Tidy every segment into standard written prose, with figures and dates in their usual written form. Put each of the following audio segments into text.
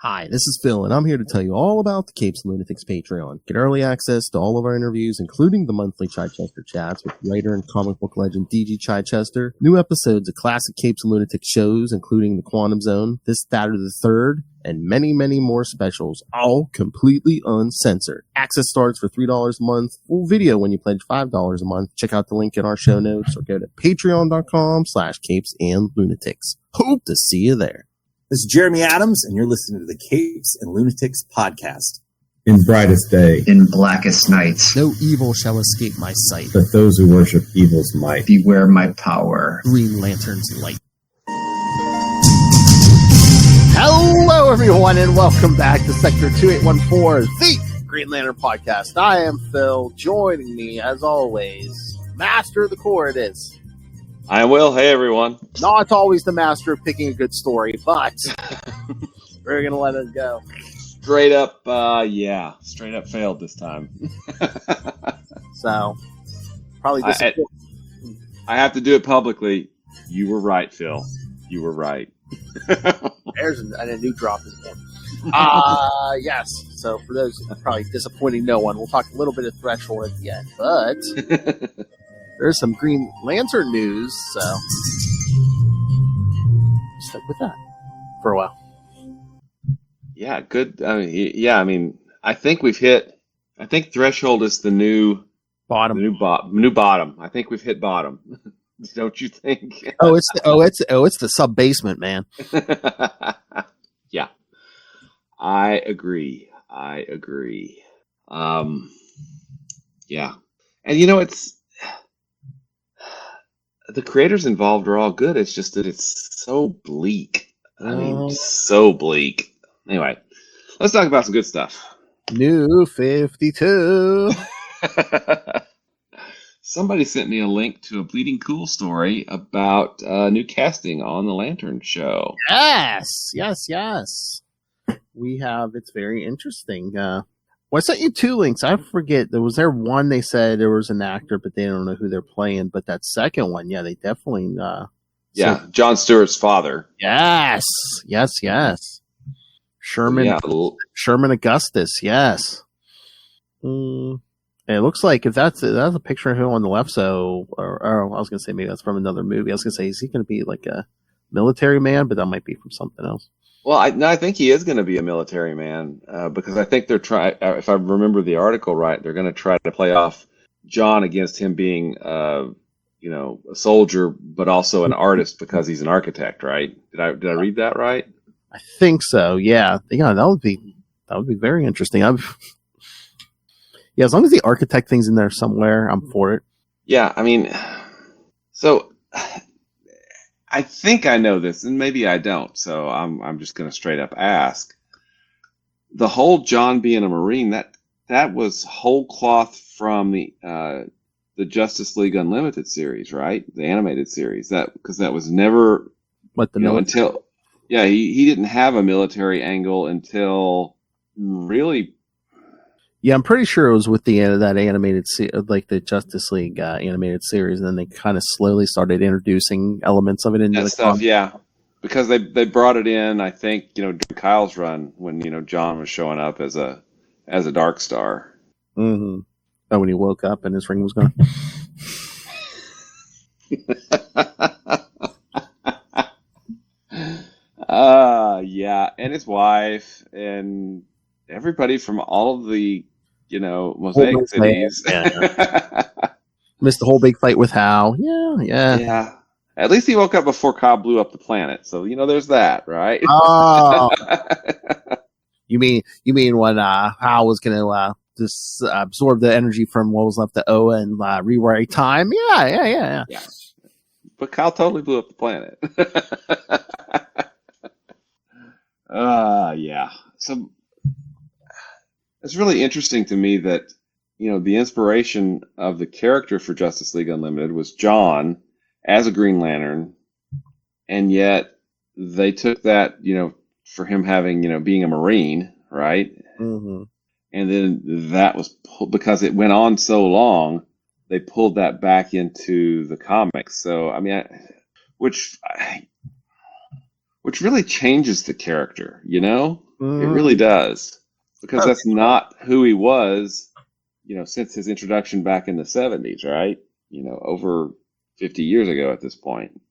Hi, this is Phil, and I'm here to tell you all about the Capes and Lunatics Patreon. Get early access to all of our interviews, including the monthly Chichester chats with writer and comic book legend DG Chichester, new episodes of classic Capes and Lunatics shows, including The Quantum Zone, This, That, or the Third, and many, many more specials, all completely uncensored. Access starts for $3 a month, full video when you pledge $5 a month. Check out the link in our show notes or go to patreon.com/CapesandLunatics. Hope to see you there. This is Jeremy Adams, and you're listening to the Capes and Lunatics podcast. In brightest day, in blackest nights, no evil shall escape my sight, but those who worship evil's might. Beware my power. Green Lantern's light. Hello, everyone, and welcome back to Sector 2814, the Green Lantern podcast. I am Phil. Joining me, as always, Master of the Core it is. I will. Hey, everyone. Not always the master of picking a good story, but we're going to let it go. Straight up failed this time. So, probably disappointing. I have to do it publicly. You were right, Phil. You were right. There's a new drop is born. Yes. So, for those probably disappointing no one, we'll talk a little bit of Threshold at the end, but there's some Green Lantern news, so stick with that for a while. Yeah, good. I think we've hit. I think Threshold is the new bottom. The new bottom. I think we've hit bottom. Don't you think? It's the sub basement, man. Yeah, I agree. Yeah, and it's. The creators involved are all good. It's just that it's so bleak. So bleak. Anyway, let's talk about some good stuff. New 52. Somebody sent me a link to a Bleeding Cool story about new casting on the Lantern show. Yes. We have. It's very interesting. Well, I sent you two links. I forget. Was there one they said there was an actor, but they don't know who they're playing. But that second one, yeah, they definitely. Jon Stewart's father. Yes. Sherman Augustus. Yes. And it looks like if that's a picture of him on the left. So, or I was going to say maybe that's from another movie. I was going to say, is he going to be like a military man? But that might be from something else. Well, I think he is going to be a military man because I think they're trying. If I remember the article right, they're going to try to play off John against him being, a soldier, but also an artist because he's an architect, right? Did I read that right? I think so. Yeah. That would be very interesting. As long as the architect thing's in there somewhere, I'm for it. Yeah, so. I think I know this, and maybe I don't. So I'm just going to straight up ask. The whole John being a Marine that was whole cloth from the Justice League Unlimited series, right? The animated series. Because that was never until he didn't have a military angle until really. Yeah, I'm pretty sure it was with the that animated, like the Justice League animated series, and then they kind of slowly started introducing elements of it into the stuff. Yeah, because they brought it in. I think during Kyle's run when John was showing up as a Dark Star. Mm-hmm. Oh, when he woke up and his ring was gone. Yeah, and his wife and everybody from all of the Mosaic cities. Yeah. Missed the whole big fight with Hal. Yeah. At least he woke up before Cobb blew up the planet, so there's that, right? Oh, you mean when Hal was going to just absorb the energy from what was left of Oa and rewrite time? Yeah. But Kyle totally blew up the planet. Yeah. So. It's really interesting to me that, the inspiration of the character for Justice League Unlimited was John as a Green Lantern, and yet they took that, for him having, being a Marine, right? Mm-hmm. And then that was because it went on so long, they pulled that back into the comics. So, which really changes the character, It really does. Because that's not who he was, since his introduction back in the 70s, right? Over 50 years ago at this point.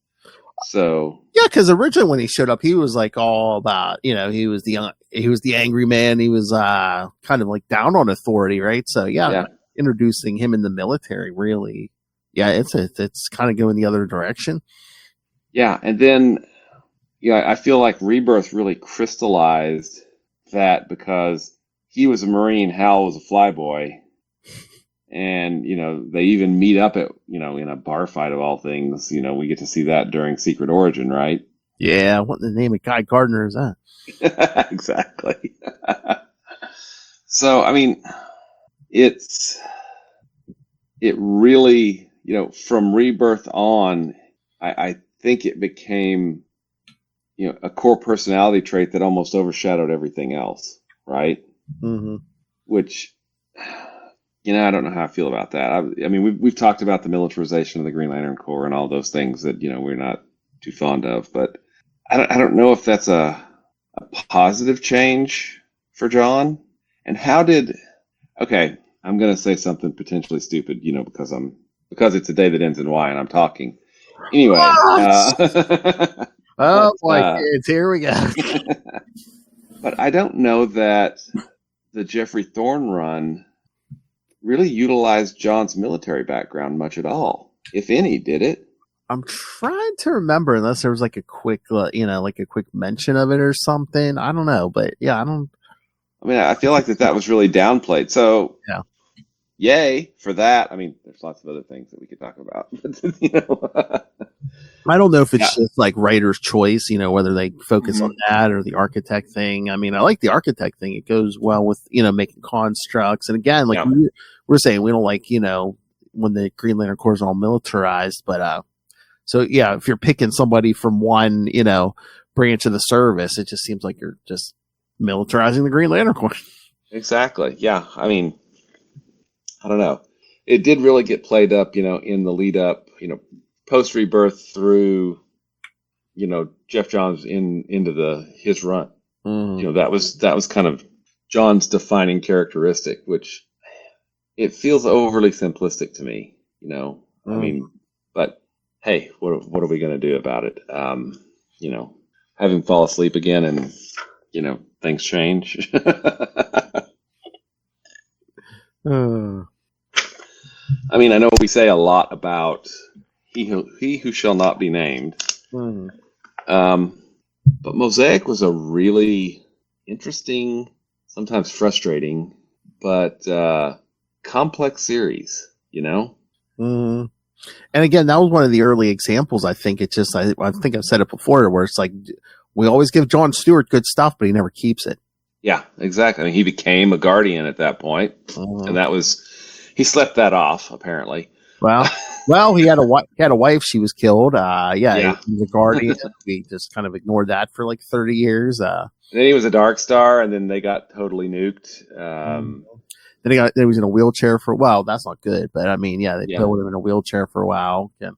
So yeah, because originally when he showed up, he was like all about, he was the angry man. He was kind of like down on authority, right? So yeah. Introducing him in the military, really, it's kind of going the other direction. Yeah, and then I feel like Rebirth really crystallized that because he was a Marine, Hal was a flyboy, and they even meet up at in a bar fight of all things. We get to see that during Secret Origin, right? Yeah, what in the name of Guy Gardner is that? Exactly. So I mean, it really, from Rebirth on, I think it became, a core personality trait that almost overshadowed everything else, right? Mm-hmm. Which, I don't know how I feel about that. I mean, we've talked about the militarization of the Green Lantern Corps and all those things that, we're not too fond of, but I don't know if that's a positive change for John. And okay, I'm going to say something potentially stupid, because it's a day that ends in Y and I'm talking. Anyway. Oh, boy, kids, here we go. But I don't know that the Jeffrey Thorne run really utilized John's military background much at all, if any, did it? I'm trying to remember, unless there was like a quick, like a quick mention of it or something. I don't know, but yeah, I feel like that was really downplayed. So, yeah. Yay for that. I mean, there's lots of other things that we could talk about. I don't know if it's just like writer's choice, whether they focus on that or the architect thing. I mean, I like the architect thing. It goes well with, making constructs. And again, like we're saying, we don't like, when the Green Lantern Corps is all militarized. But so, yeah, if you're picking somebody from one, branch of the service, it just seems like you're just militarizing the Green Lantern Corps. Exactly. Yeah. I mean, I don't know. It did really get played up, in the lead up, post Rebirth through, Jeff Johns into his run. Mm. That was kind of John's defining characteristic, which it feels overly simplistic to me, I mean, but hey, what are we going to do about it? Have him fall asleep again and, things change. I mean, I know we say a lot about he who shall not be named. But Mosaic was a really interesting, sometimes frustrating, but complex series, Mm-hmm. And again, that was one of the early examples. I think it's just, I think I've said it before, where it's like, we always give John Stewart good stuff, but he never keeps it. Yeah, exactly. I mean, he became a Guardian at that point, and he slept that off, apparently. Well, he had a wife. She was killed. He was a Guardian. We just kind of ignored that for like 30 years. And then he was a Dark Star, and then they got totally nuked. Then he was in a wheelchair for a while. That's not good, but I mean, they put him in a wheelchair for a while. Yeah.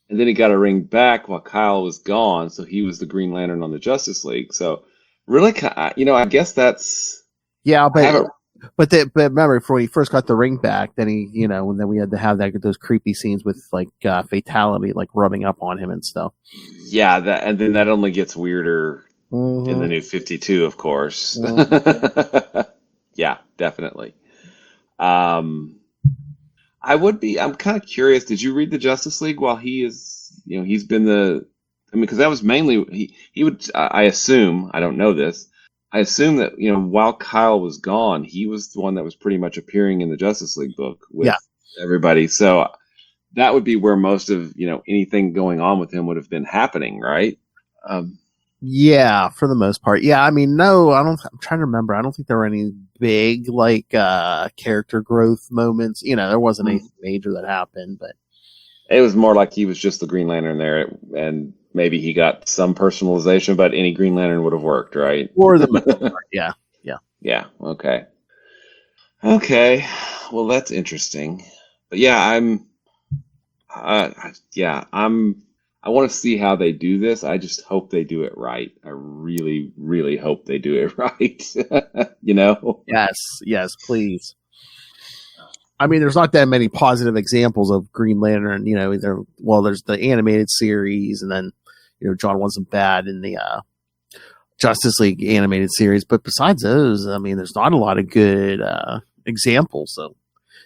And then he got a ring back while Kyle was gone, so he was the Green Lantern on the Justice League. So really, I guess that's but remember, before he first got the ring back, then and then we had to have those creepy scenes with like Fatality, like rubbing up on him and stuff. Yeah, and then that only gets weirder in the New 52, of course. Yeah, definitely. I'm kind of curious. Did you read the Justice League while he's been because that was mainly he would. I assume, I don't know this. I assume that while Kyle was gone, he was the one that was pretty much appearing in the Justice League book with everybody. So that would be where most of anything going on with him would have been happening, right? Yeah, for the most part. Yeah, I mean, no, I'm trying to remember. I don't think there were any big like character growth moments. There wasn't anything major that happened, but it was more like he was just the Green Lantern there, and maybe he got some personalization, but any Green Lantern would have worked, right? For the most part, yeah. Okay. Well, that's interesting. But yeah, I'm I want to see how they do this. I just hope they do it right. I really, really hope they do it right. You know? Yes, please. I mean, there's not that many positive examples of Green Lantern. You know, there's the animated series, and then John wasn't bad in the Justice League animated series. But besides those, I mean, there's not a lot of good examples. So,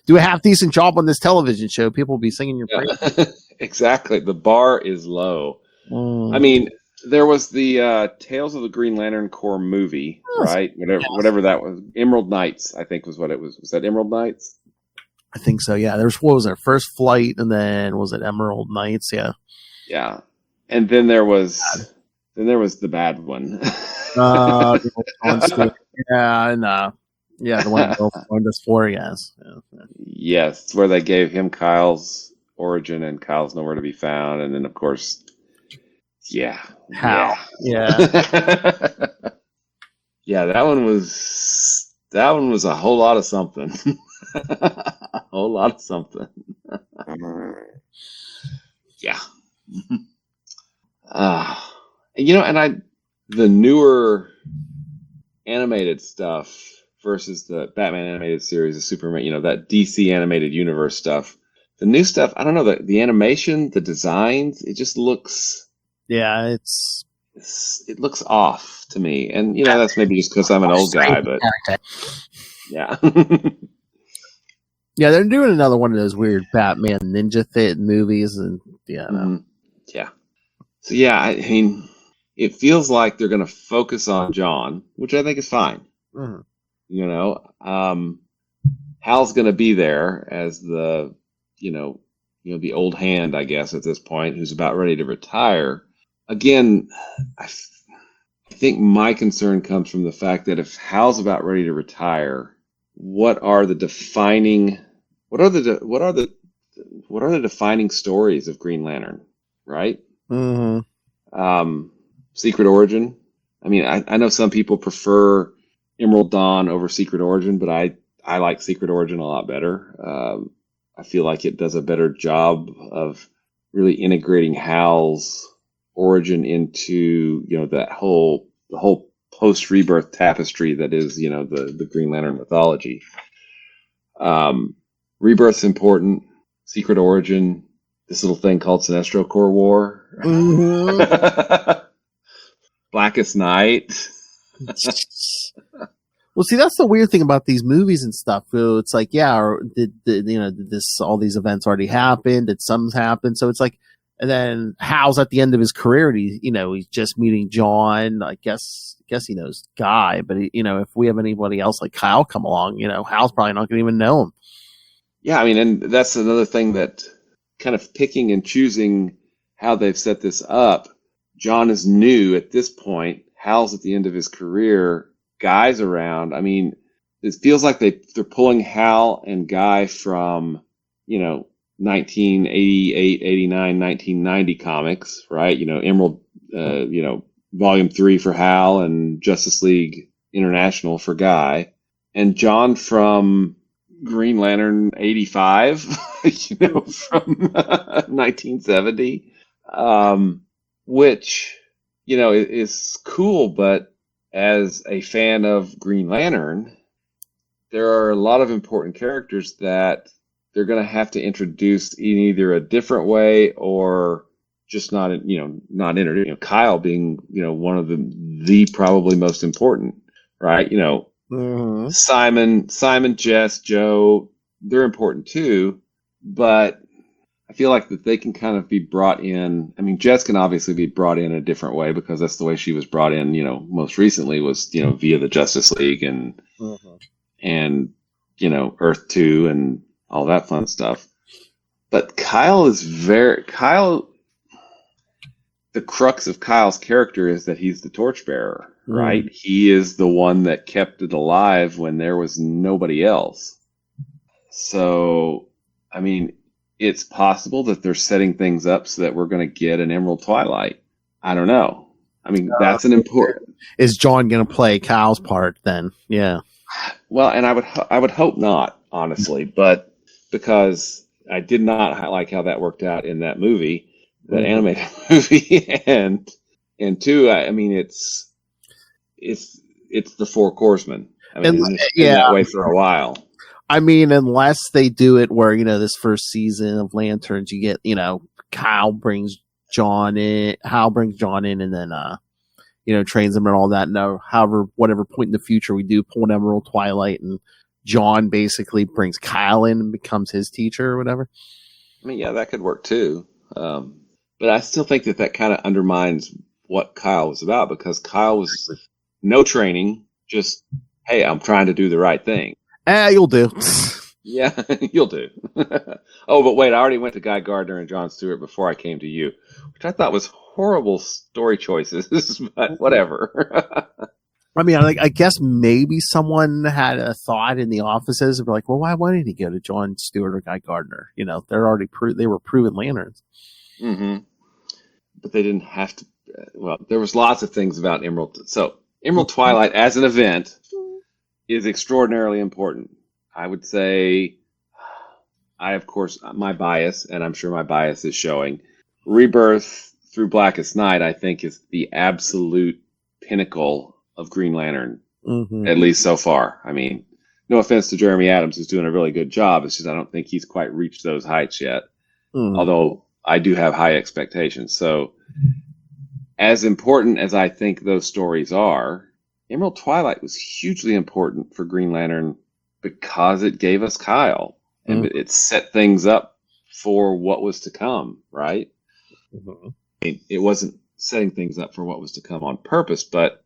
do a half decent job on this television show. People will be singing your praise. Exactly. The bar is low. I mean, there was the Tales of the Green Lantern Corps movie, right? Whatever that was. Emerald Knights, I think, was what it was. Was that Emerald Knights? I think so. Yeah. What was our First Flight, and then was it Emerald Knights? Yeah. Yeah. And then there was the bad one. The one Bill joined us for, yes. Yes, it's where they gave him Kyle's origin, and Kyle's nowhere to be found, and then of course, Hal. Yeah. Yeah, that one was a whole lot of something. A whole lot of something. Yeah. And the newer animated stuff versus the Batman animated series, the Superman, that DC animated universe stuff. The new stuff, I don't know, the animation, the designs, it just looks... Yeah, it looks off to me. And, that's maybe just because I'm an old guy, but... Yeah. Yeah, they're doing another one of those weird Batman Ninja Fit movies, and yeah. Yeah. So, yeah, I mean, it feels like they're going to focus on John, which I think is fine. Mm-hmm. Hal's going to be there as the old hand, I guess, at this point, who's about ready to retire. Again, I think my concern comes from the fact that if Hal's about ready to retire, what are the defining stories of Green Lantern, right? Mm-hmm. Secret Origin. I mean, I know some people prefer Emerald Dawn over Secret Origin, but I like Secret Origin a lot better. I feel like it does a better job of really integrating Hal's origin into the whole post rebirth tapestry that is the Green Lantern mythology. Rebirth's important. Secret Origin, this little thing called Sinestro Corps War. Mm-hmm. Blackest Night. Well, see, that's the weird thing about these movies and stuff. It's like, did all these events already happen? Did some happen? So it's like, and then Hal's at the end of his career, and he's just meeting John. I guess he knows Guy, but if we have anybody else like Kyle come along, Hal's probably not going to even know him. Yeah, I mean, and that's another thing that kind of picking and choosing how they've set this up. John is new at this point. Hal's at the end of his career. Guy's around. I mean, it feels like they're pulling Hal and Guy from, 1988, 89, 1990 comics, right? Emerald, Volume 3 for Hal and Justice League International for Guy. And John from Green Lantern 85, from 1970, which, is cool, but as a fan of Green Lantern, there are a lot of important characters that they're going to have to introduce in either a different way or just not introduce. Kyle being, one of the probably most important, right? Mm-hmm. Simon, Jess, Joe, they're important too, but I feel like that they can kind of be brought in. I mean, Jess can obviously be brought in a different way because that's the way she was brought in, most recently was, via the Justice League and Earth 2 and all that fun stuff. But the crux of Kyle's character is that he's the torchbearer, right? He is the one that kept it alive when there was nobody else. So, I mean, it's possible that they're setting things up so that we're going to get an Emerald Twilight. I don't know. I mean, that's an important... Is John going to play Kyle's part then? Yeah. Well, and I would hope not, honestly, but because I did not like how that worked out in that movie, that animated movie, and two, I mean, it's the Four Horsemen. I mean, it's been that way for a while. I mean, unless they do it where, this first season of Lanterns, you get, Hal brings John in, and then, trains him and all that. No, however, whatever point in the future we do pull an Emerald Twilight and John basically brings Kyle in and becomes his teacher or whatever. I mean, yeah, that could work too. But I still think that kind of undermines what Kyle was about, because Kyle was no training, just, hey, I'm trying to do the right thing. You'll do. Yeah, you'll do. Oh, but wait, I already went to Guy Gardner and Jon Stewart before I came to you, which I thought was horrible story choices, but whatever. I mean, I guess maybe someone had a thought in the offices of like, well, why did he go to Jon Stewart or Guy Gardner? They're already they were proven lanterns. Mm-hmm. But they didn't have to. Well, there was lots of things about Emerald. So Emerald Twilight as an event is extraordinarily important. I would say, of course, my bias, and I'm sure my bias is showing, Rebirth through Blackest Night, I think, is the absolute pinnacle of Green Lantern, at least so far. I mean, no offense to Jeremy Adams, who's doing a really good job. It's just I don't think he's quite reached those heights yet, although I do have high expectations. So as important as I think those stories are, Emerald Twilight was hugely important for Green Lantern because it gave us Kyle, and it set things up for what was to come, right? It wasn't setting things up for what was to come on purpose, but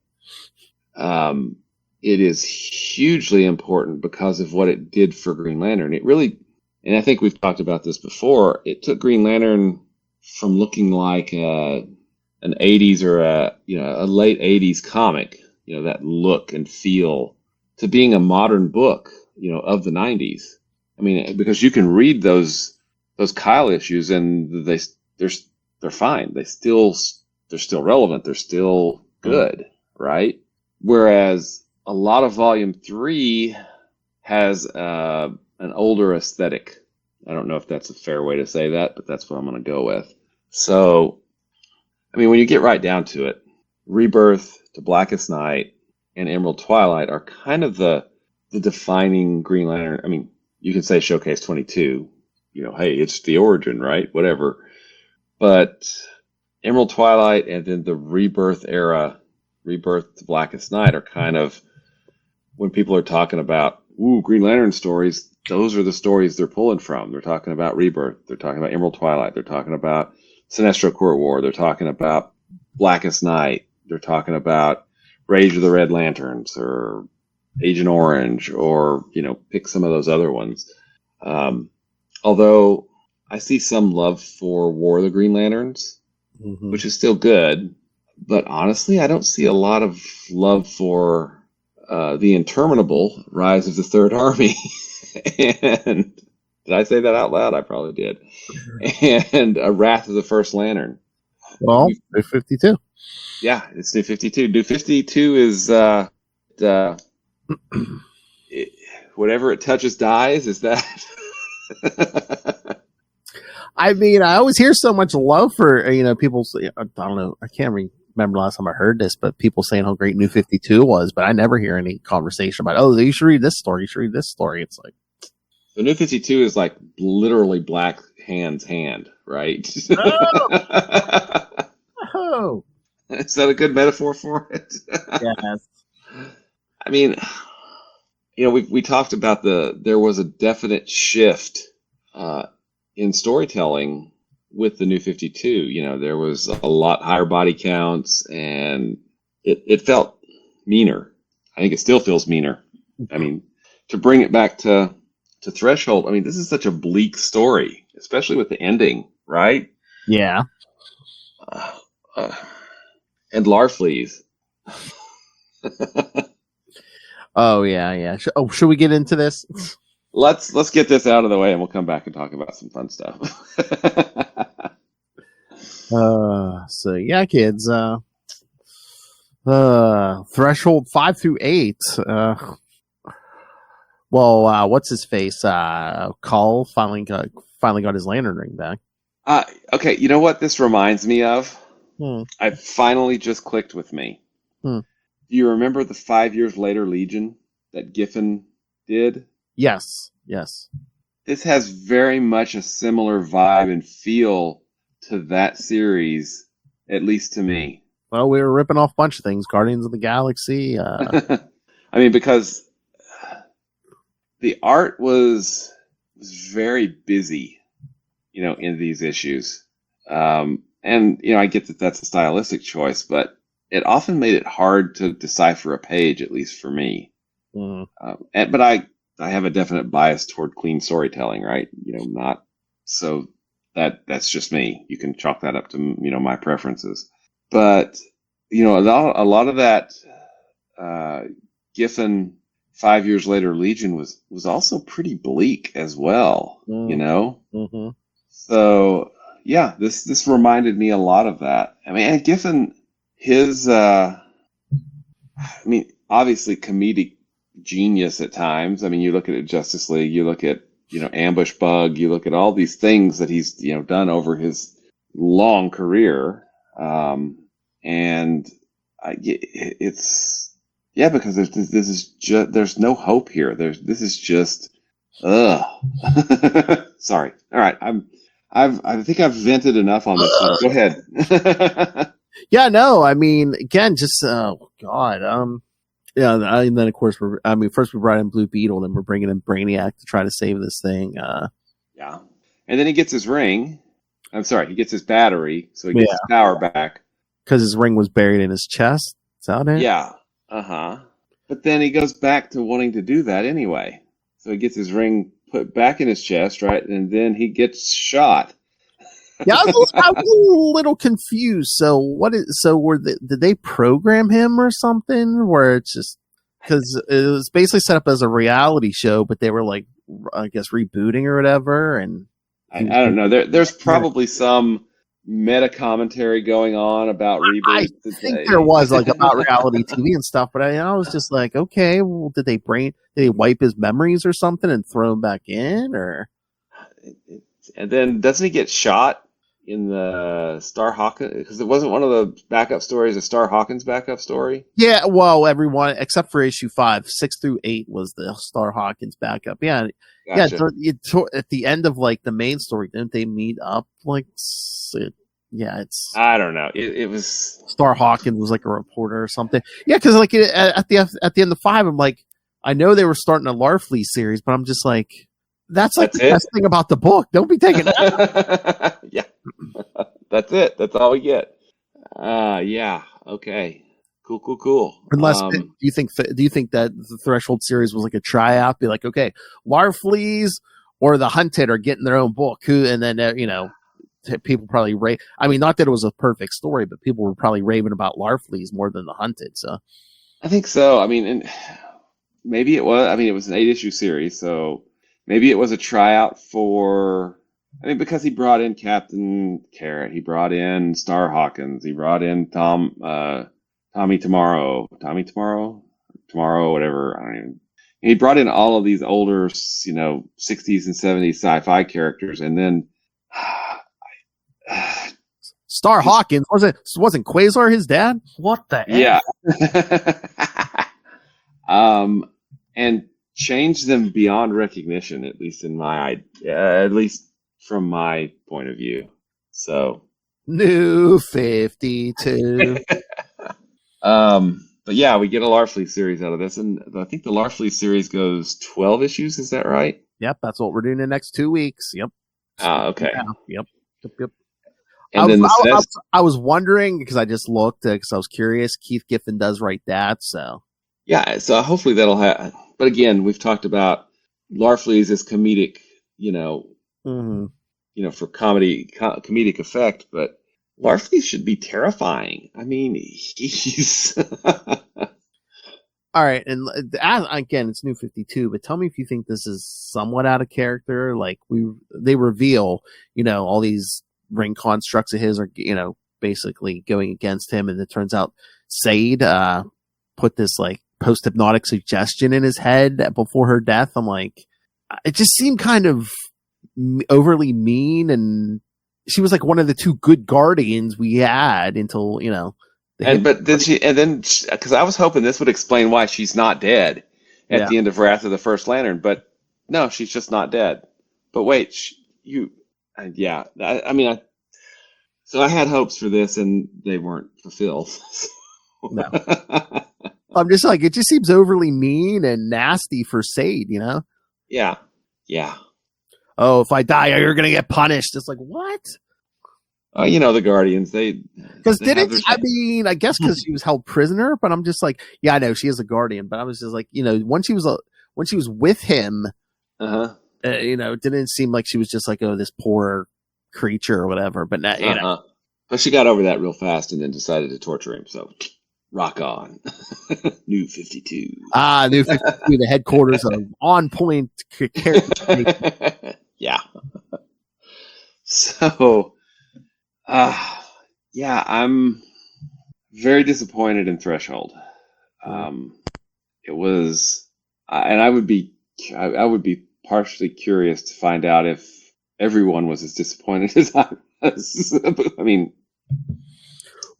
it is hugely important because of what it did for Green Lantern. It really, and I think we've talked about this before, it took Green Lantern from looking like an 80s or a late 80s comic, that look and feel, to being a modern book, of the 90s. I mean, because you can read those Kyle issues and they're fine. They're still relevant. They're still good, right? Whereas a lot of Volume 3 has an older aesthetic. I don't know if that's a fair way to say that, but that's what I'm going to go with. So, I mean, when you get right down to it, Rebirth to Blackest Night and Emerald Twilight are kind of the defining Green Lantern. I mean, you can say Showcase 22, hey, it's the origin, right? Whatever. But Emerald Twilight and then the Rebirth era, Rebirth to Blackest Night, are kind of, when people are talking about, Green Lantern stories, those are the stories they're pulling from. They're talking about Rebirth. They're talking about Emerald Twilight. They're talking about Sinestro Court War. They're talking about Blackest Night. They're talking about Rage of the Red Lanterns or Agent Orange, or, pick some of those other ones. Although I see some love for War of the Green Lanterns, which is still good. But honestly, I don't see a lot of love for the interminable Rise of the Third Army. And did I say that out loud? I probably did. And Wrath of the First Lantern. Well, New 52. Yeah, it's New 52. New 52 is whatever it touches dies. Is that? I mean, I always hear so much love for, people say, I don't know, I can't remember last time I heard this, but people saying how great New 52 was, but I never hear any conversation about, you should read this story, you should read this story. It's like, the New 52 is like literally Black Hand's hand, right? Oh. Is that a good metaphor for it? Yes. I mean, we talked about there was a definite shift in storytelling with the New 52. There was a lot higher body counts, and it felt meaner. I think it still feels meaner. I mean, to bring it back to Threshold, I mean, this is such a bleak story, especially with the ending, right? Yeah. And Larfleeze. Oh, yeah. Should we get into this? Let's get this out of the way, and we'll come back and talk about some fun stuff. So yeah, kids. Threshold 5 through 8. What's his face? Call finally got his lantern ring back. Okay, you know what this reminds me of? Hmm. I finally just clicked with me. Hmm. Do you remember the 5 years later Legion that Giffen did? Yes. This has very much a similar vibe and feel to that series, at least to me. Well, we were ripping off a bunch of things. Guardians of the Galaxy. I mean, because the art was very busy, in these issues. And, I get that that's a stylistic choice, but it often made it hard to decipher a page, at least for me. Mhm. But I have a definite bias toward clean storytelling, right? Not so that's just me. You can chalk that up to, my preferences. But, a lot of that Giffen 5 years later Legion was also pretty bleak as well, Mm-hmm. So yeah, this reminded me a lot of that. I mean, and Giffen, his obviously comedic genius at times. I mean, you look at Justice League, you look at Ambush Bug, you look at all these things that he's done over his long career, and it's because there's no hope here. This is just sorry. All right, I think I've vented enough on this one. Go ahead. Yeah, no, I mean, again, just oh god, yeah, and then of course first we brought in Blue Beetle, then we're bringing in Brainiac to try to save this thing. Yeah, and then he gets his ring. I'm sorry, he gets his battery, so he gets his power back because his ring was buried in his chest. Is that it? Yeah, But then he goes back to wanting to do that anyway. So he gets his ring put back in his chest, right, and then he gets shot. Yeah, I was a little confused. So did they program him or something? Where it's just because it was basically set up as a reality show, but they were like, I guess, rebooting or whatever. And I don't know. There's probably some meta commentary going on about reboots. I think there was like about reality TV and stuff, but I was just like, okay, well, did they wipe his memories or something and throw him back in, or? And then doesn't he get shot in the Star Hawkins? Because it wasn't one of the backup stories, a Star Hawkins backup story. Yeah, well, everyone except for issue 5, 6 through 8 was the Star Hawkins backup. Yeah, Gotcha. yeah. At the end of like the main story, didn't they meet up? Like, it's. I don't know. It was Star Hawkins was like a reporter or something. Yeah, because like at the end of 5, I'm like, I know they were starting a Larfleeze series, but I'm just like, that's the best thing about the book. Don't be taking that. Yeah, that's it. That's all we get. Yeah. Okay. Cool. Unless do you think that the Threshold series was like a tryout? Be like, okay, Larfleeze or the Hunted are getting their own book. And then people probably rave. I mean, not that it was a perfect story, but people were probably raving about Larfleeze more than the Hunted. So I think so. I mean, and maybe it was. I mean, it was an 8-issue series, so maybe it was a tryout for. I mean, because he brought in Captain Carrot, he brought in Star Hawkins, he brought in Tommy Tomorrow, whatever. I don't even. He brought in all of these older, 60s and 70s sci-fi characters, and then. Star Hawkins wasn't Quasar his dad? What the heck? Yeah. And change them beyond recognition, at least at least from my point of view. So New 52. But yeah, we get a Larfleeze series out of this, and I think the Larfleeze series goes 12 issues. Is that right? Yep, that's what we're doing in the next 2 weeks. Yep. Okay. Yeah, yep. And I was wondering because I just looked because I was curious. Keith Giffen does write that, so yeah. So hopefully that'll have. But again, we've talked about Larfleeze as comedic, for comedic effect. But Larfleeze should be terrifying. I mean, he's. All right, and again, it's New 52. But tell me if you think this is somewhat out of character. Like they reveal, all these ring constructs of his are, basically going against him. And it turns out Said put this like post-hypnotic suggestion in his head before her death. I'm like, it just seemed kind of overly mean. And she was like one of the two good Guardians we had until, because I was hoping this would explain why she's not dead at the end of Wrath of the First Lantern, but no, she's just not dead. But wait, so I had hopes for this and they weren't fulfilled. No. I'm just like, it just seems overly mean and nasty for Sade, Yeah. Oh, if I die, you're going to get punished. It's like, what? The Guardians, because I guess because she was held prisoner, but I'm just like, yeah, I know she is a Guardian, but I was just like, when she was with him, it didn't seem like she was just like, oh, this poor creature or whatever. But now, but she got over that real fast and then decided to torture him. So rock on. New 52. New 52, the headquarters of On Point character. Yeah. So. I'm very disappointed in Threshold. It was, and I would be partially curious to find out if everyone was as disappointed as I was. I mean,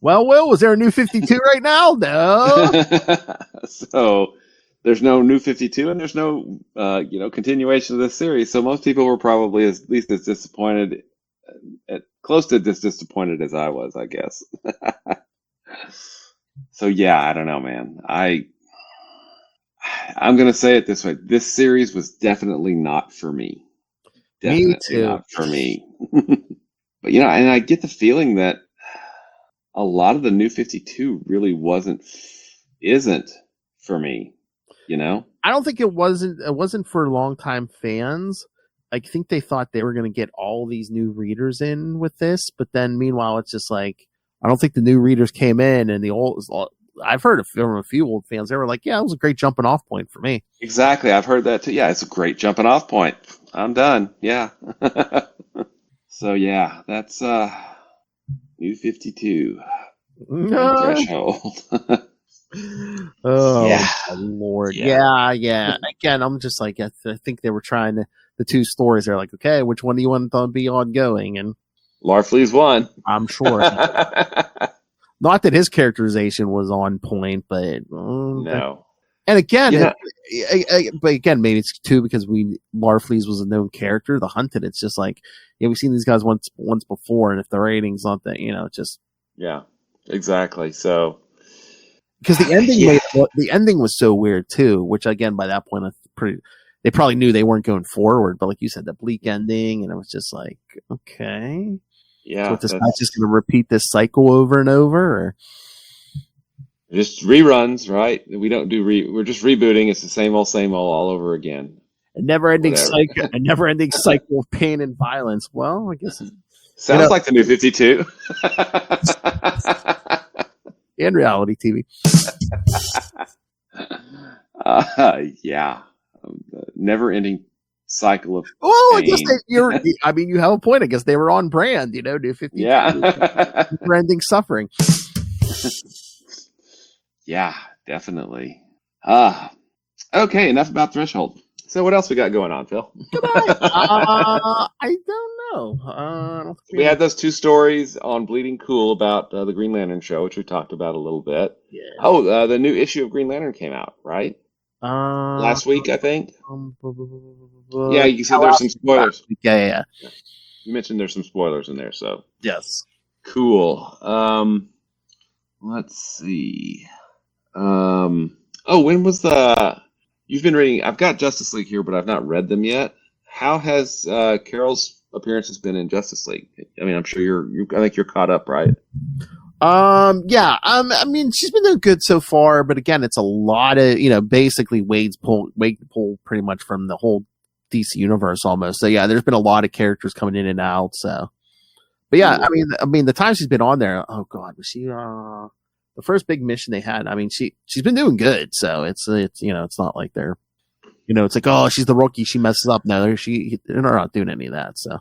well, Will, was there a New 52 right now? No. So there's no New 52, and there's no, continuation of this series. So most people were probably at least as disappointed. Close to as disappointed as I was, I guess. So yeah, I don't know, man. I'm gonna say it this way: this series was definitely not for me. Definitely too. Not for me. But and I get the feeling that a lot of the New 52 really isn't for me. I don't think it wasn't for longtime fans. I think they thought they were going to get all these new readers in with this, but then meanwhile, it's just like, I don't think the new readers came in, and I've heard from a few old fans, they were like, yeah, it was a great jumping off point for me. Exactly. I've heard that too. Yeah, it's a great jumping off point. I'm done. Yeah. So yeah, that's New 52. Threshold. Oh, yeah. Lord. Yeah. Again, I'm just like, I think they were trying to, the two stories, they're like, okay, which one do you want to be ongoing? And Larfleeze won. I'm sure. Not that his characterization was on point, but no. And again, but again, maybe it's too because Larfleeze was a known character. The Hunted, it's just like, we've seen these guys once before, and if the rating's not that, just exactly. So because the ending was so weird too, which again by that point they probably knew they weren't going forward, but like you said, the bleak ending, and it was just like, okay, yeah, so this guy's just going to repeat this cycle over and over, or just reruns, right? We don't do we're just rebooting. It's the same old all over again. A never-ending cycle of pain and violence. Well, I guess sounds like the New 52 in reality TV. Yeah. Never-ending cycle of pain. I guess you have a point. I guess they were on brand, New 52. Yeah. Never-ending suffering. Yeah, definitely. Okay, enough about Threshold. So what else we got going on, Phil? I don't know. We had those two stories on Bleeding Cool about the Green Lantern show, which we talked about a little bit. Yeah. Oh, the new issue of Green Lantern came out, right? Last week, I think. Yeah, you said there's some spoilers. Yeah. You mentioned there's some spoilers in there, so. Yes. Cool. Let's see. When was you've been reading, I've got Justice League here, but I've not read them yet. How has Carol's appearances been in Justice League? I mean, I'm sure I think you're caught up, right? Yeah. I mean, she's been doing good so far, but again, it's a lot of, basically Wade pull pretty much from the whole DC universe almost. So yeah, there's been a lot of characters coming in and out. So, but yeah, I mean, the time she's been on there, oh God, was she, the first big mission they had, I mean, she's been doing good. So it's not like they're, it's like, oh, she's the rookie, she messes up. No, they're not doing any of that. So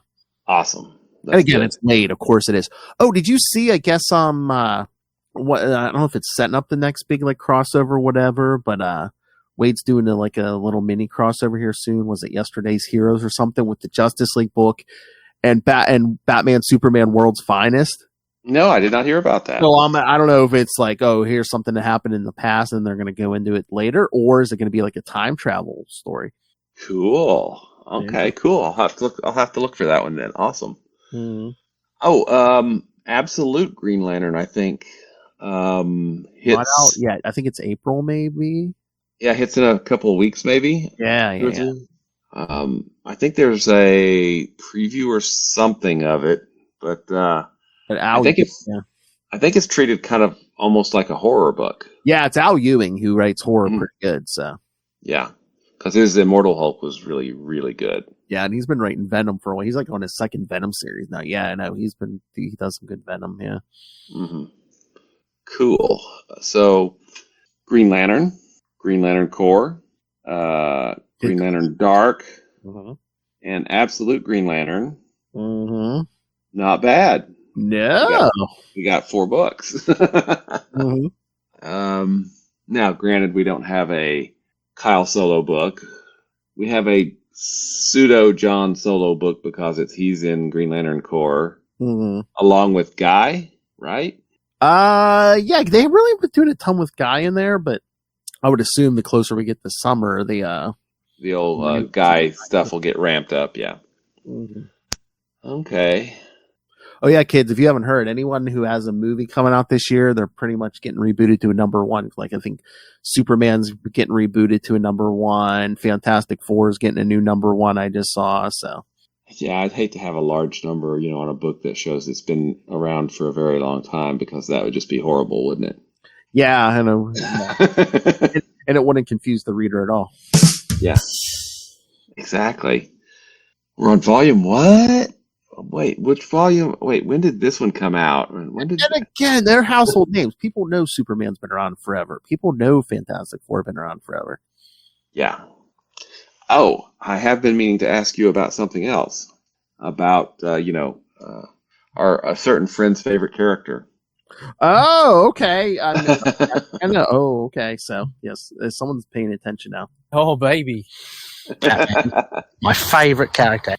awesome. And again, it's Wade, of course it is. Oh, did you see? I guess what I don't know if it's setting up the next big crossover or whatever, but Wade's doing a little mini crossover here soon. Was it Yesterday's Heroes or something with the Justice League book? and Batman Superman World's Finest. No, I did not hear about that. So I don't know if it's like, oh, here's something that happened in the past and they're going to go into it later, or is it going to be like a time travel story? Cool. Okay, cool. I'll have to look for that one then. Awesome. Mm-hmm. Oh, Absolute Green Lantern, I think. Hits. Yeah, I think it's April, maybe. Yeah, hits in a couple of weeks, maybe. Yeah. I think there's a preview or something of it, but I think it's treated kind of almost like a horror book. Yeah, it's Al Ewing who writes horror pretty good. So yeah, because his Immortal Hulk was really, really good. Yeah, and he's been writing Venom for a while. He's like on his second Venom series now. Yeah, I know he does some good Venom. Yeah. Mm-hmm. Cool. So, Green Lantern Corps, Green Lantern Dark, and Absolute Green Lantern. Mm-hmm. Not bad. No. We got 4 books. Now, granted, we don't have a Kyle Solo book. We have a pseudo John Solo book because he's in Green Lantern Corps, along with Guy, right? Yeah, they really been doing a ton with Guy in there, but I would assume the closer we get to summer, the old Guy stuff will get ramped up. Yeah. Okay. Oh yeah, kids! If you haven't heard, anyone who has a movie coming out this year, they're pretty much getting rebooted to a number 1. Like I think Superman's getting rebooted to a number 1. Fantastic Four is getting a new number 1. I just saw. So yeah, I'd hate to have a large number, on a book that shows it's been around for a very long time, because that would just be horrible, wouldn't it? Yeah, I know. And it wouldn't confuse the reader at all. Yeah, exactly. We're on volume what? Wait, which volume? Wait, when did this one come out? Again, they're household names. People know Superman's been around forever. People know Fantastic Four been around forever. Yeah. Oh, I have been meaning to ask you about something else. About, our a certain friend's favorite character. Oh, okay. I know. Oh, okay. So, yes, someone's paying attention now. Oh, baby. My favorite character.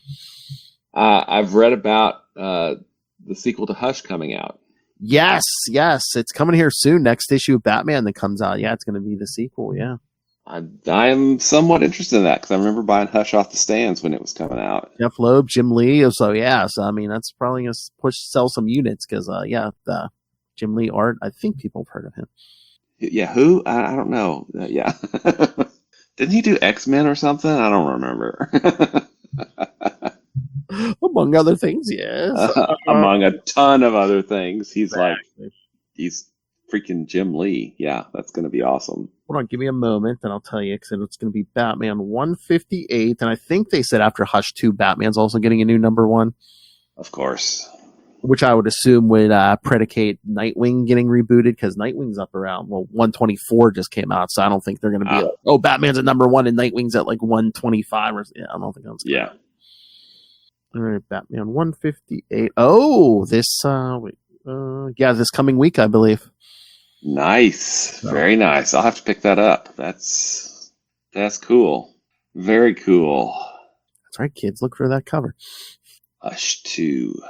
I've read about the sequel to Hush coming out. Yes, it's coming here soon. Next issue of Batman that comes out. Yeah, it's going to be the sequel. Yeah, I am somewhat interested in that because I remember buying Hush off the stands when it was coming out. Jeff Loeb, Jim Lee. So yeah, I mean that's probably going to sell some units because the Jim Lee art. I think people have heard of him. Yeah, who? I don't know. Yeah, didn't he do X-Men or something? I don't remember. Among other things, yes. Among a ton of other things. He's freaking Jim Lee. Yeah, that's going to be awesome. Hold on, give me a moment and I'll tell you, because it's going to be Batman 158. And I think they said after Hush 2, Batman's also getting a new number 1. Of course. Which I would assume would predicate Nightwing getting rebooted, because Nightwing's up around, 124 just came out. So I don't think they're going to be like, Batman's at number 1 and Nightwing's at like 125. I don't think that's good. Yeah. All right, Batman 158. Oh, this this coming week, I believe. Nice, very nice. I'll have to pick that up. That's cool. Very cool. That's right, kids. Look for that cover. Hush 2.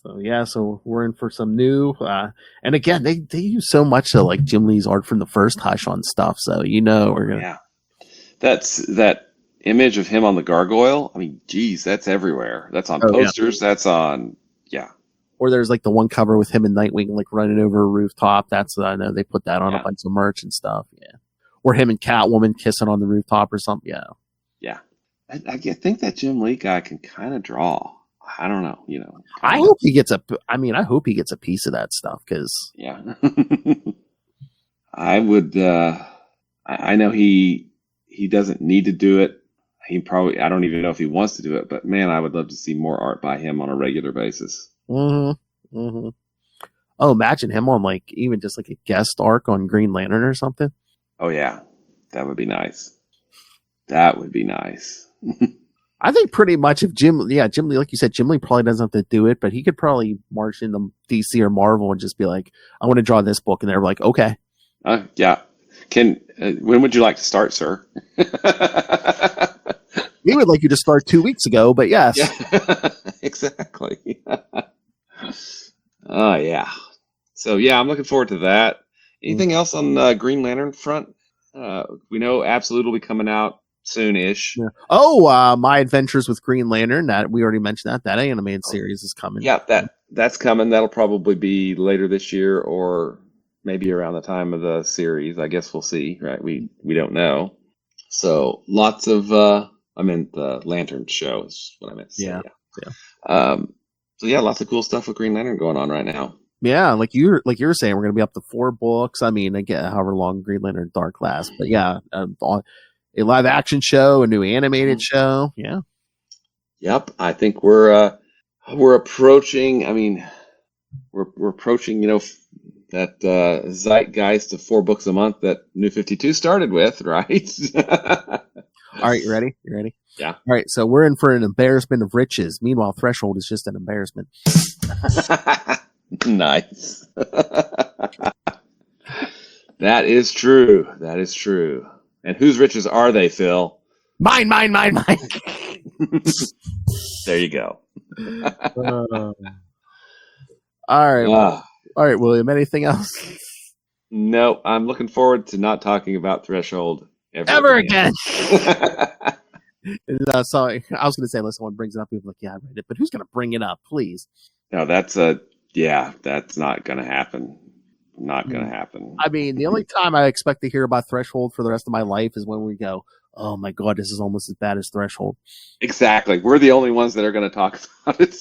So we're in for some new. And again, they use so much of like Jim Lee's art from the first Hush on stuff. So we're gonna. Yeah, that's that. Image of him on the gargoyle. I mean, geez, that's everywhere. That's on posters. Yeah. That's on, Or there's like the one cover with him and Nightwing like running over a rooftop. I know they put that on a bunch of merch and stuff. Yeah. Or him and Catwoman kissing on the rooftop or something. Yeah. Yeah. I think that Jim Lee guy can kind of draw. I don't know. I hope he gets a piece of that stuff because. Yeah. I would. I know he doesn't need to do it. I don't even know if he wants to do it, but man, I would love to see more art by him on a regular basis. Mm-hmm. Mm-hmm. Oh, imagine him on like even just like a guest arc on Green Lantern or something. Oh yeah, that would be nice. That would be nice. I think pretty much if Jim Lee, like you said, Jim Lee probably doesn't have to do it, but he could probably march into DC or Marvel and just be like, I want to draw this book. And they're like, okay. Yeah. When would you like to start, sir? We would like you to start 2 weeks ago, but yes. Yeah, exactly. Oh, yeah. So, yeah, I'm looking forward to that. Anything else on the Green Lantern front? We know Absolute will be coming out soon-ish. Yeah. Oh, My Adventures with Green Lantern. That we already mentioned that. That animated series is coming. Yeah, that's coming. That'll probably be later this year or maybe around the time of the series. I guess we'll see, right? We don't know. So lots of the Lantern show is what I meant to say. Yeah. So yeah, lots of cool stuff with Green Lantern going on right now. Yeah, like you were saying, we're going to be up to 4 books. I mean, again, however long Green Lantern Dark lasts, but yeah, a live action show, a new animated show. Yeah. Yep, I think we're approaching. I mean, we're approaching. That zeitgeist of 4 books a month that New 52 started with, right? All right, you ready? Yeah. All right, so we're in for an embarrassment of riches. Meanwhile, Threshold is just an embarrassment. Nice. That is true. And whose riches are they, Phil? Mine. There you go. All right. All right, William, anything else? No, I'm looking forward to not talking about Threshold ever again. Sorry, I was going to say, unless someone brings it up, people are like, yeah, I read it, but who's going to bring it up, please? No, that's not going to happen. Not going to happen. I mean, the only time I expect to hear about Threshold for the rest of my life is when we go, oh my God, this is almost as bad as Threshold. Exactly. We're the only ones that are going to talk about it.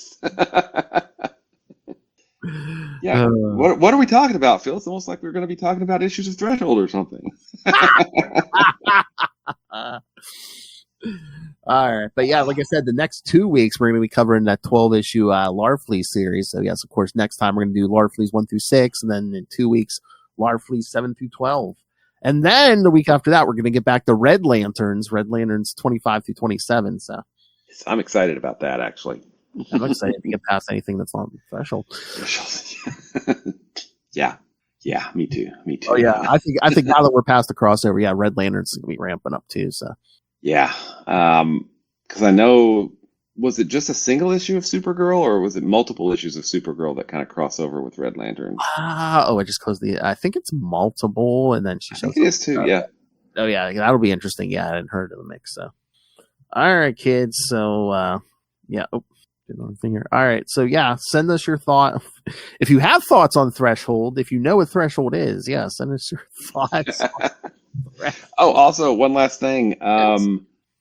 Yeah. What are we talking about, Phil? It's almost like we're going to be talking about issues of Threshold or something. All right. But yeah, like I said, the next 2 weeks, we're going to be covering that 12-issue Larfleeze series. So yes, of course, next time we're going to do Larfleeze 1 through 6, and then in 2 weeks, Larfleeze 7 through 12. And then the week after that, we're going to get back to Red Lanterns 25 through 27. So I'm excited about that, actually. I'm excited to get past anything that's on Threshold. Yeah, me too. Oh yeah, I think now that we're past the crossover, yeah, Red Lantern's gonna be ramping up too. So yeah, because I know, was it just a single issue of Supergirl, or was it multiple issues of Supergirl that kind of cross over with Red Lantern? I just closed I think it's multiple, and then she shows. I think it is too. Yeah. Oh yeah, that'll be interesting. Yeah, I hadn't heard of the mix. So, all right, kids. So yeah. Oh. All right, so yeah, send us your thought. If you have thoughts on Threshold, if you know what Threshold is, yeah, send us your thoughts. Oh, also one last thing.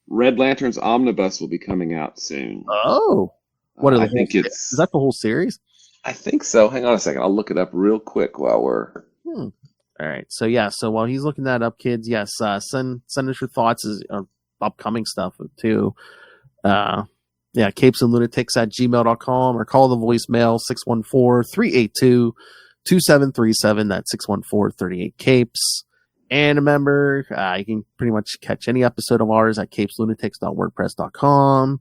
Red Lantern's Omnibus will be coming out soon. Oh, what are I think it's? Is that the whole series? I think so. Hang on a second. I'll look it up real quick while we're. All right, so yeah, so while he's looking that up, kids, yes, send us your thoughts on upcoming stuff too. Yeah, CapesandLunatics@gmail.com, or call the voicemail 614-382-2737. That's 614-38-CAPES. And remember, you can pretty much catch any episode of ours at CapesLunatics.wordpress.com.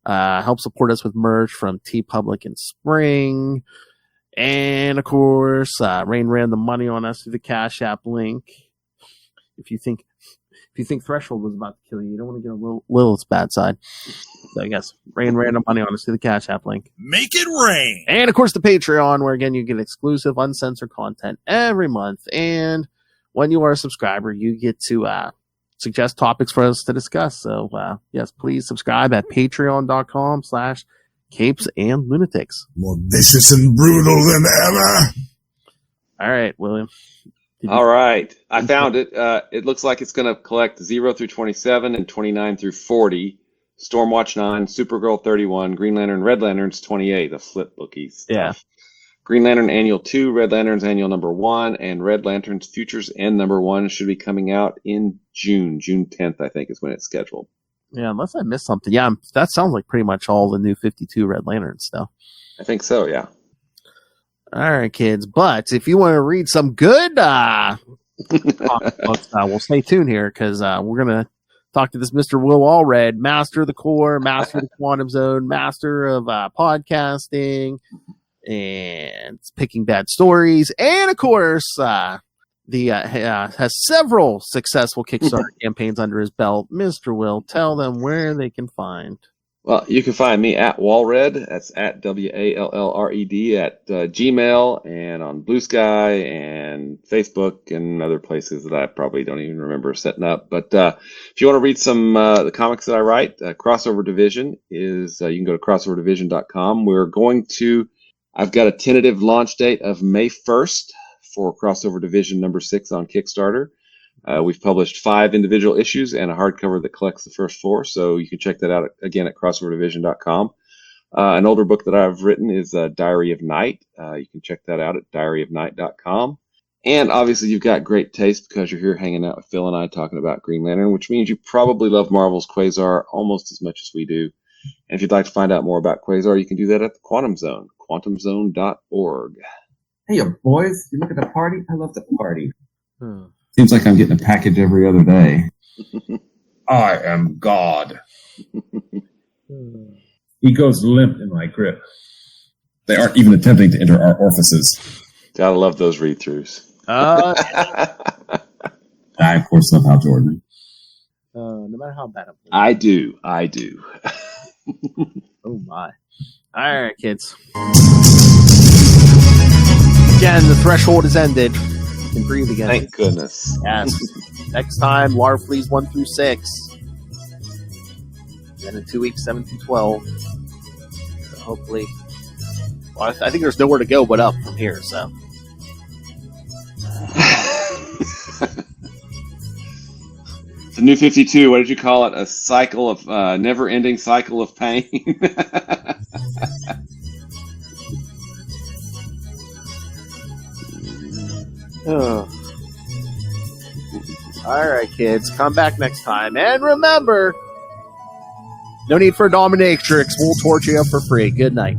Help support us with merch from TeePublic and Spring. And of course, Rain ran the money on us through the Cash App link. If you think Threshold was about to kill you, you don't want to get a little its bad side. So I guess Rain ran the money on us through the Cash App link. Make it rain! And of course the Patreon, where again you get exclusive uncensored content every month. And when you are a subscriber, you get to suggest topics for us to discuss. So yes, please subscribe at patreon.com/CapesandLunatics. More vicious and brutal than ever! All right, William. All right. I found it. It looks like it's going to collect 0 through 27 and 29 through 40. Stormwatch 9, Supergirl 31, Green Lantern, Red Lanterns 28, the flip bookies. Yeah. Green Lantern Annual 2, Red Lanterns Annual number 1, and Red Lanterns Futures End number 1 should be coming out in June. June 10th, I think, is when it's scheduled. Yeah, unless I missed something. Yeah, that sounds like pretty much all the new 52 Red Lantern stuff. I think so, yeah. All right, kids. But if you want to read some good books, we'll stay tuned here because we're going to talk to this Mr. Will Allred, master of the core, master of the quantum zone, master of podcasting, and picking bad stories. And, of course, has several successful Kickstarter campaigns under his belt. Mr. Will, tell them where they can find. Well, you can find me at Wallred. That's at WALLRED at Gmail and on Blue Sky and Facebook and other places that I probably don't even remember setting up. But if you want to read some the comics that I write, Crossover Division is you can go to crossoverdivision.com. I've got a tentative launch date of May 1st for Crossover Division number 6 on Kickstarter. We've published 5 individual issues and a hardcover that collects the first 4, so you can check that out again at crossoverdivision.com. An older book that I've written is Diary of Night. You can check that out at diaryofnight.com. And obviously you've got great taste because you're here hanging out with Phil and I talking about Green Lantern, which means you probably love Marvel's Quasar almost as much as we do. And if you'd like to find out more about Quasar, you can do that at the Quantum Zone, quantumzone.org. Hey, boys, you look at the party? I love the party. Seems like I'm getting a package every other day. I am God. He goes limp in my grip. They aren't even attempting to enter our orifices. Gotta love those read-throughs. I, of course, love Hal Jordan. No matter how bad I'm I do. Oh, my. All right, kids. Again, the threshold is ended. You can breathe again. Thank goodness. Yes. Next time, Larfleeze 1 through 6. Then in 2 weeks, 7 through 12. So hopefully. Well, I think there's nowhere to go but up from here, so. The New 52, what did you call it? A cycle of, never-ending cycle of pain? Oh. All right, kids. Come back next time. And remember, no need for a dominatrix. We'll torture you for free. Good night.